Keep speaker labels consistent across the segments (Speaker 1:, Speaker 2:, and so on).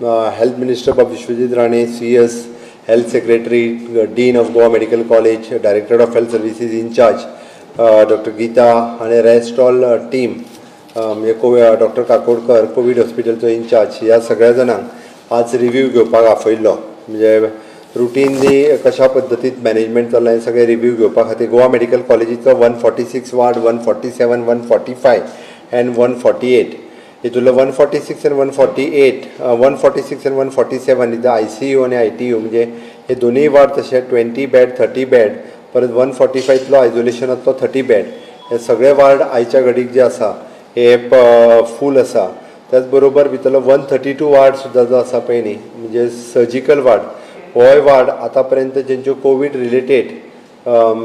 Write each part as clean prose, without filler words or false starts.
Speaker 1: Health Minister Bob Vishwajit Rane, CS, Health Secretary, Dean of Goa Medical College, Director of Health Services in charge, Dr. Geeta and rest all team, Dr. Kakodkar, COVID Hospital in charge, ह्या सगळ्या जाणांक आज review घेवपाक आपयल्लो. म्हणजे routinely कशा पद्दतीत management जाल्लें सगळे review घेवपा खातीर गोवा मेडिकल कॉलेजीचो 146 वार्ड, 147, 145 and 148. हितूंतलो 146 and 148, 146 and 147 इथं ICU आणि ITU म्हणजे हे दोनूय वार्ड तशे 20 बेड 30 बेड, परत 145तलो आयसोलेशनांतलो 30 बेड, हे सगळे वार्ड आयच्या घडीक जे आसा हे फूल आसा. त्याच बरोबर भितरलो 132 वार्ड सुद्दां जो आसा पळय न्ही, म्हणजे सर्जिकल वार्ड, होय वार्ड आतां पर्यंत जेंच्यो कोवीड रिलेटेड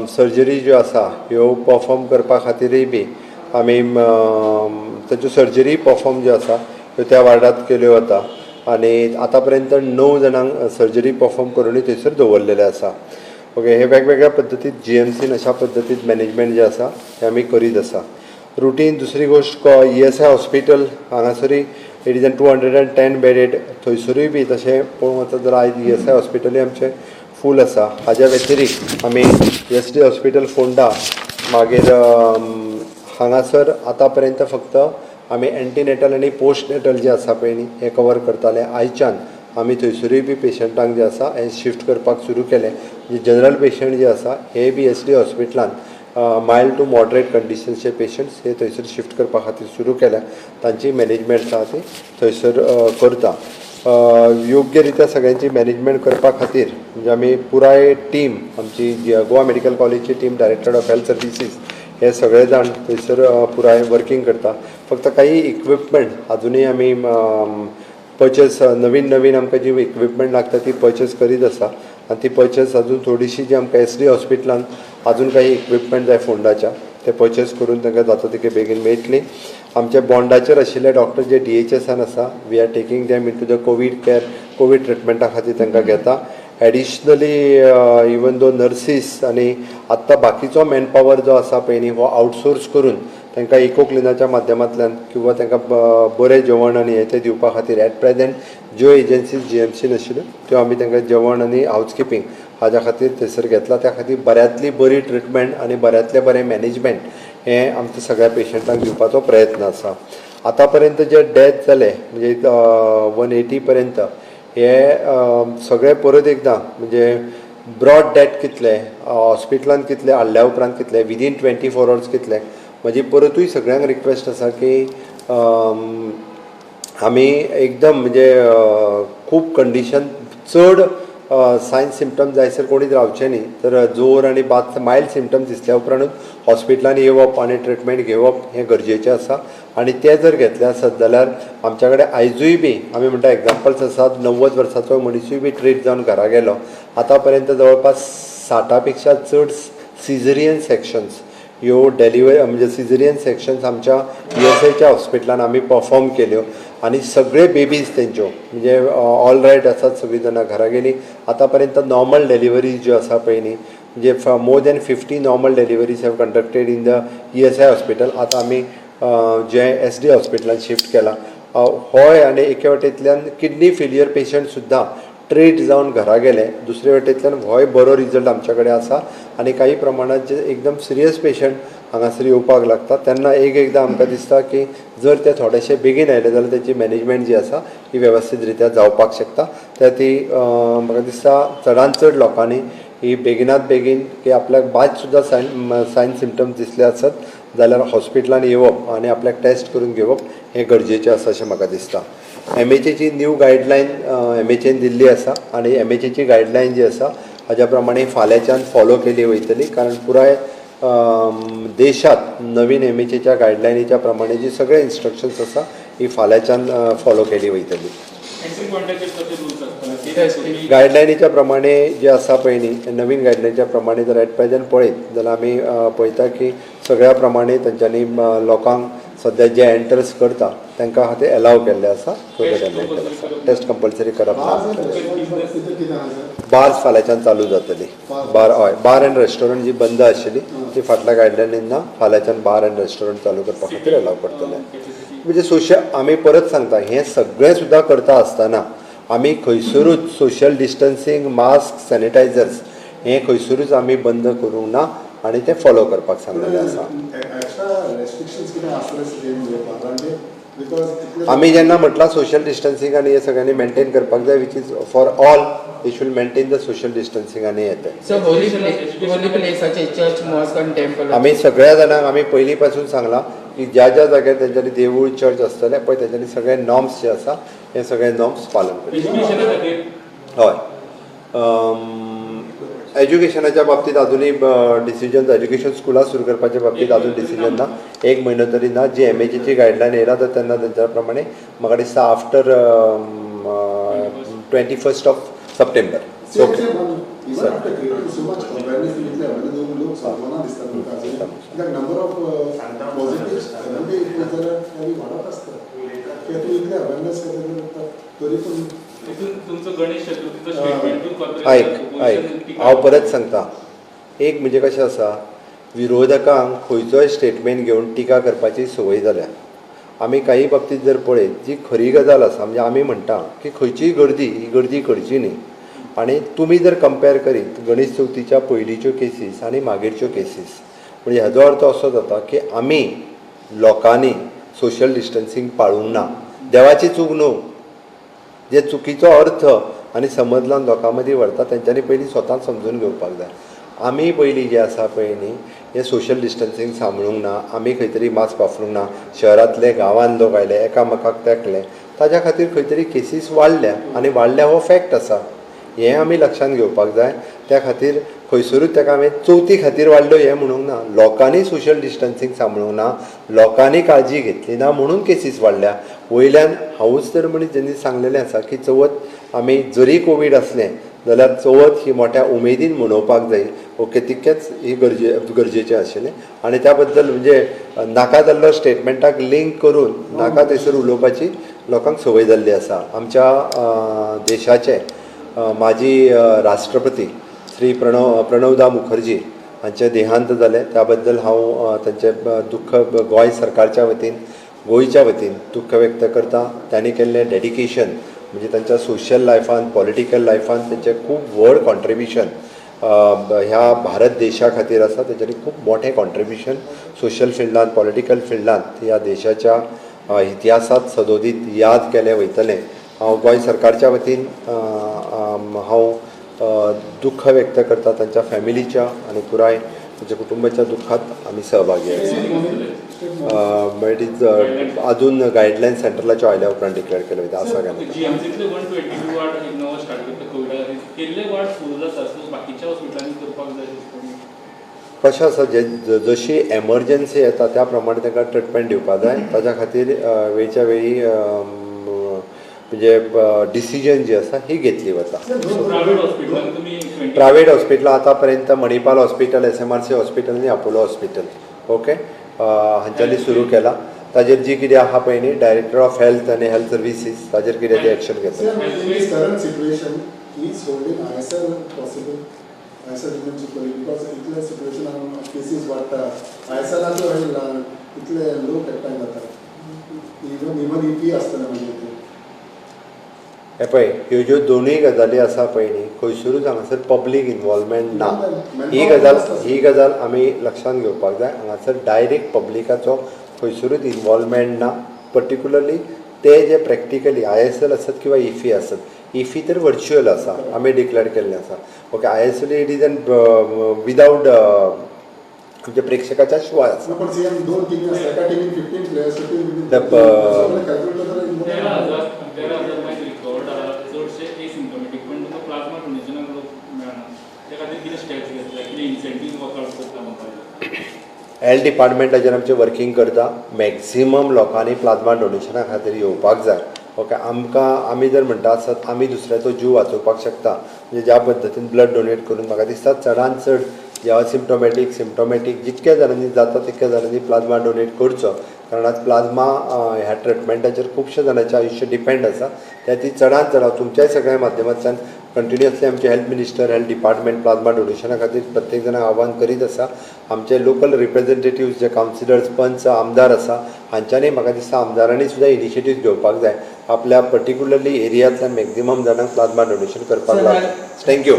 Speaker 1: सर्जरी ज्यो आसा ह्यो परफॉर्म करपा खातीरय बी आमी ताच्यो सर्जरी परफॉर्म ज्यो आसा ह्यो त्या वार्डांत केल्यो वता. आनी आतां पर्यंत 9 जाणांक सर्जरी परफॉर्म करूनय थंयसर दवरलेले आसा. ओके, हे वेगवेगळ्या पद्दतीन GMCन अशा पद्दतीन मॅनेजमेंट जे आसा ते आमी करीत आसा. रुटीन दुसरी गोश्ट ESI हॉस्पिटल हांगासरूय इट इज 210 बेडेड, थंयसरूय बी तशें पळोवंक वचत जाल्यार आयज ESI हॉस्पिटलूय आमचें फूल आसा. हाज्या व्यतिरिक्त आमी SD हॉस्पिटल फोंडा, मागीर हांगासर आतां पर्यंत फक्त आमी एंटीनेटल आनी पोस्ट नेटल जे आसा पळय न्ही हें कवर करताले. आयच्यान आमी थंयसरूय बी पेशंटांक जे आसा हें शिफ्ट करपाक सुरू केलें. म्हणजे जनरल पेशंट जे आसा हे बी SD हॉस्पिटलान मायल्ड टू मॉडरेट कंडिशन्सचे पेशंट्स हे थंयसर शिफ्ट करपा खातीर सुरू केल्या. तांची मॅनेजमेंट आसा ती थंयसर करता. योग्य रित्या सगळ्यांची मॅनेजमेंट करपा खातीर म्हणजे आमी पुराय टीम आमची गोवा मेडिकल कॉलेजची team, director of health services हे सगळे जाण थंयसर पुराय वर्किंग करता. फक्त काही इक्विपमेंट अजुनूय आमी परचेस नवीन आमकां जी इक्विपमेंट लागता ती परचेस करीत आसा. आनी ती परचेस अजून थोडीशी जी आमकां SD हॉस्पिटलान अजून काही इक्विपमेंट जाय फोंडाच्या ते परचेस करून तांकां जाता तितले बेगीन मेळटली. आमचे बॉन्डाचेर आशिल्ले डॉक्टर जे DHSन आसा, we are taking them in to the covid care, covid ट्रिटमेंटा खातीर तांकां घेता. एडिशनली इवन दो नर्सीस आनी आत्तां बाकीचो मॅनपावर जो आसा पळय न्ही हो आउटसोर्स करून तांकां इको क्लिनाच्या माध्यमांतल्यान किंवा तांकां बरें जेवण आनी हें तें दिवपा खातीर एट प्रेजेंट ज्यो एजन्सीज GMCन आशिल्ल्यो त्यो आमी तांकां जेवण आनी हावजकीपींग हाज्या खातीर थंयसर घेतला. त्या खातीर बऱ्यांतली बरी ट्रिटमेंट आनी बऱ्यांतलें बरें मॅनेजमेंट हें आमच्या सगळ्या पेशंटांक दिवपाचो प्रयत्न आसा. आतां पर्यंत जे डेथ जाले म्हणजे 180 पर्यंत हे सगळे परत एकदां म्हणजे ब्रॉड डेथ कितले, हॉस्पिटलांत कितले, हाडल्या उपरांत कितले, विदीन 24 hours कितले. म्हजी परतूय सगळ्यांक रिक्वेस्ट आसा की आमी एकदम म्हणजे खूब कंडिशन चड सायन सिम्पटम्स जायसर कोणीच रावचे न्ही. तर जोर आनी मायल्ड सिम्पटम्स दिसल्या उपरांतूच हॉस्पिटलांनी येवप आनी ट्रिटमेंट घेवप हें गरजेचें आसा. आनी तें जर घेतलें आसत जाल्यार आमच्या कडेन आयजूय बी आमी म्हणटा एग्जाम्पल्स आसात. 90 वर्साचो मनीसूय बी ट्रीट जावन घरा गेलो. आतां पर्यंत जवळपास 60 पेक्षा चड सिझरियन सेक्शन्स ह्यो डेलिव्हरी म्हणजे सिझरियन सेक्शन्स आमच्या ESIच्या हॉस्पिटलान आमी परफॉर्म केल्यो. आनी सगळे बेबीज तेंच्यो म्हणजे ऑल रायट आसात, सगळीं जाणां घरा गेलीं. आतां पर्यंत नॉर्मल डेलिव्हरीज ज्यो आसा पळय न्ही म्हणजे more than 50 normal deliveries have conducted in the ESI hospital. आतां आमी जे SD हॉस्पिटलान शिफ्ट केला. होय आनी एके वटेंतल्यान किडनी फेल्युअर पेशंट सुद्दां ट्रीट जावन घरा गेले. दुसरे वटेंतल्यान होय बरो रिजल्ट आमच्या कडेन आसा. आनी काही प्रमाणात जे एकदम सिरियस पेशंट हांगासर येवपाक लागता तेन्ना एकदां आमकां दिसता की जर ते थोडेशे बेगीन आयले जाल्यार तेची मॅनेजमेंट जी आसा ही वेवस्थीत रित्या जावपाक शकता. त्या ती म्हाका दिसता चडांत चड लोकांनी ही बेगिनात बेगीन की आपल्याक बाद सुद्दां सायन सिम्पटम्स दिसले आसत जाल्यार हॉस्पिटलान येवप आनी आपल्याक टेस्ट करून घेवप हें गरजेचें आसा अशें म्हाका दिसता. MHAची न्यू गायडलायन MHAन दिल्ली आसा आनी MHAची गायडलायन जी आसा हाज्या प्रमाणे फाल्यांच्यान फॉलो केली वयतली. कारण पुराय देशात नवीन MHAच्या गायडलायनीच्या प्रमाणे जी सगळे इन्स्ट्रक्शन्स आसा ही फाल्यांच्यान फॉलो केली वयतली. गायडलायनीच्या प्रमाणे जे आसा पळय न्ही नवीन गायडलायनीच्या प्रमाणे जर एट प्रेजेंट पळयत जाल्यार आमी पळयता की सगळ्या प्रमाणे तांच्यांनी लोकांक सद्या जे एंटर्स करता तांकां खातीर एलाव केल्ले आसा. टेस्ट कंपल्सरी करप ना. बार्स फाल्यांच्यान चालू जातली. बार एंड रेस्टॉरंट जी बंद आशिल्ली ती फाटल्या गायडलायनींना फाल्यांच्यान बार एंड रेस्टॉरंट चालू करपा खातीर एलाव करतले. म्हणजे आमी परत सांगता हें सगळें सुद्दां करता आसतना आमी खंयसरूच सोशल डिस्टन्सींग मास्क सॅनिटायझर्स हे खंयसरूच आमी बंद करूंक ना आनी ते फॉलो करपाक सांगलेलें आसा. आमी जेन्ना म्हटलां सोशल डिस्टन्सींग आनी हे सगळ्यांनी मेंटेन करपाक जाय which is for all they should maintain the social distancing आनी येते.
Speaker 2: सो होली प्लेसाचे चर्च मॉस्क आनी टेम्पल
Speaker 1: आमी सगळ्या जाणांक आमी पयलीं पासून सांगलां की ज्या ज्या जाग्यार तेंच्यांनी देवूळ चर्च आसतले पळय तेंच्यांनी सगळे नॉर्म्स जे आसा हे सगळे नॉर्म्स पालन करचे. हय एज्युकेशनाच्या बाबतींत अजुनूय डिसिजन एज्युकेशन स्कुलां सुरू करपाच्या बाबतींत अजून डिसिजन ना. एक म्हयनो तरी ना. जी MAGची गायडलायन येयला तर तेन्ना तेंच्या प्रमाणे म्हाका दिसता आफ्टर 21 सप्टेंबर. ओके हांव परत सांगता. एक म्हणजे कशें आसा विरोधकांक खंयचोय स्टेटमेंट घेवन टिका करपाची संवय जाल्या. आमी काही बाबतींत जर पळयत जी खरी गजाल आसा म्हणजे आमी म्हणटा की खंयचीय गर्दी ही गर्दी करची न्ही. आनी तुमी जर कंपेर करीत गणेश चवथीच्या पयलींच्यो केसीस आनी मागीरच्यो केसीस म्हणजे हाजो अर्थ असो जाता की आमी लोकांनी सोशल डिस्टन्सींग पाळूंक ना. देवाची चूक न्हू. जे चुकीचो अर्थ आनी समजलान लोकां मदीं व्हरता तेंच्यांनी पयलीं स्वताक समजून घेवपाक जाय. आमी पयलीं जे आसा पळय न्ही हे सोशल डिस्टन्सींग सांबाळूंक ना. आमी खंय तरी मास्क वापरूंक ना. शहरांतले गांवांत लोक आयले एकामेकाक तेंकले ताज्या खातीर खंय तरी केसीस वाडल्या आनी वाडल्या हो फॅक्ट आसा. हें आमी लक्षांत घेवपाक जाय. त्या खातीर खंयसरूच ताका हांवें चवथी खातीर वाडल्यो हें म्हणूंक ना. लोकांनी सोशल डिस्टन्सींग सांबाळूंक ना. लोकांनी काळजी घेतली ना म्हणून केसीस वाडल्या. वयल्यान हांवूच तर मनीस जेणी सांगलेलें आसा की चवथ आमी जरी कोवीड आसलें जाल्यार चवथ ही मोठ्या उमेदीन मनोवपाक जाय. ओके तितकेंच ही गरजेचें आशिल्लें. आनी त्या बद्दल म्हणजे नाका जाल्लो स्टेटमेंटाक लिंक करून नाका थंयसर उलोवपाची लोकांक संवय जाल्ली आसा. आमच्या देशाचे माजी राष्ट्रपती श्री प्रणवदा मुखर्जी हांचे देहांत जाले. त्या बद्दल हांव तांचे दुख्ख गोंय सरकारच्या वतीन गोंयच्या वतीन दुख्ख व्यक्त करता. तांणी केल्लें डेडिकेशन म्हणजे तांच्या सोशल लायफान पॉलिटिकल लायफान तेंचें खूब व्हड कॉन्ट्रिब्युशन ह्या भारत देशा खातीर आसा. तेंच्यांनी खूब मोठें कॉन्ट्रिब्युशन सोशल फिल्डांत पॉलिटिकल फिल्डांत ह्या देशाच्या इतिहासांत सदोदीत याद केलें वयतलें. हांव गोंय सरकारच्या वतीन हांव दुख्ख व्यक्त करता तांच्या फॅमिलीच्या आनी पुराय तांच्या कुटुंबाच्या दुख्खात आमी सहभागी आसात. बट इज अजून गायडलायन सेंट्रलाच्यो आयल्या उपरांत डिक्लेअर केल्यो वयता आसा काय कशें आसा जशी एमर्जन्सी येता त्या प्रमाणे तांकां ट्रिटमेंट दिवपाक जाय. ताच्या खातीर वेळच्या वेळी म्हणजे डिसिजन जी आसा ही घेतली वता. प्रायवेट हॉस्पिटलां आतां पर्यंत मणिपाल हॉस्पिटल SMRC हॉस्पिटल आनी अपोलो हॉस्पिटल ओके हांच्यांनी सुरू केला. ताजेर जी कितें आहा पळय न्ही डायरेक्टर ऑफ हेल्थ आनी हेल्थ सर्विसीस ताजेर कितें ते एक्शन घेतले. हे पळय ह्यो ज्यो दोनूय गजाली आसा पळय न्ही खंयसरूच हांगासर पब्लीक इनवॉल्वमेंट ना. ही गजाल आमी लक्षांत घेवपाक जाय. हांगासर डायरेक्ट पब्लिकाचो खंयसरूच इनवॉल्वमेंट ना. पर्टिक्युलरली ते जे प्रॅक्टिकली ISL आसत किंवा इफी आसत. इफी तर वर्च्युअल आसा आमी डिक्लेअर केल्लें आसा. Okay ISL it is an without म्हणजे प्रेक्षकाच्या शिवाय आसा. हेल्थ डिपार्टमेंटाचेर आमचें वर्किंग करता. मॅक्झिमम लोकांनी प्लाझ्मा डोनेशना खातीर येवपाक जाय. ओके आमी जर म्हणटा आसत आमी दुसऱ्याचो जीव वाचोवपाक शकता म्हणजे ज्या पद्दतीन ब्लड डोनेट करून म्हाका दिसता चडांत चड जे सिम्टोमॅटीक जितक्या जाणांनी जाता तितक्या जाणांनी प्लाझ्मा डोनेट करचो. कारण आज प्लाझ्मा ह्या ट्रिटमेंटाचेर खुबशे जाणांचें आयुश्य डिपेंड आसा. त्या ती चडांत चड हांव तुमच्याय सगळ्या माध्यमांतल्यान कंटिन्युअसली आमचे health minister health department plasma डोनेशना खातीर प्रत्येक जाण आव्हान करीत आसा. आमचे लोकल रिप्रेझेंटेटिव्स जे कावन्सिलर्स पंच आमदार आसा हांच्यांनी म्हाका दिसता आमदारांनी सुद्दां इनिशिएटीव्ह घेवपाक जाय. आपल्या पर्टिक्युलरली एरियांतल्यान मॅक्झिमम जाणांक प्लाझ्मा डोनेशन करपाक लागता. थँक्यू.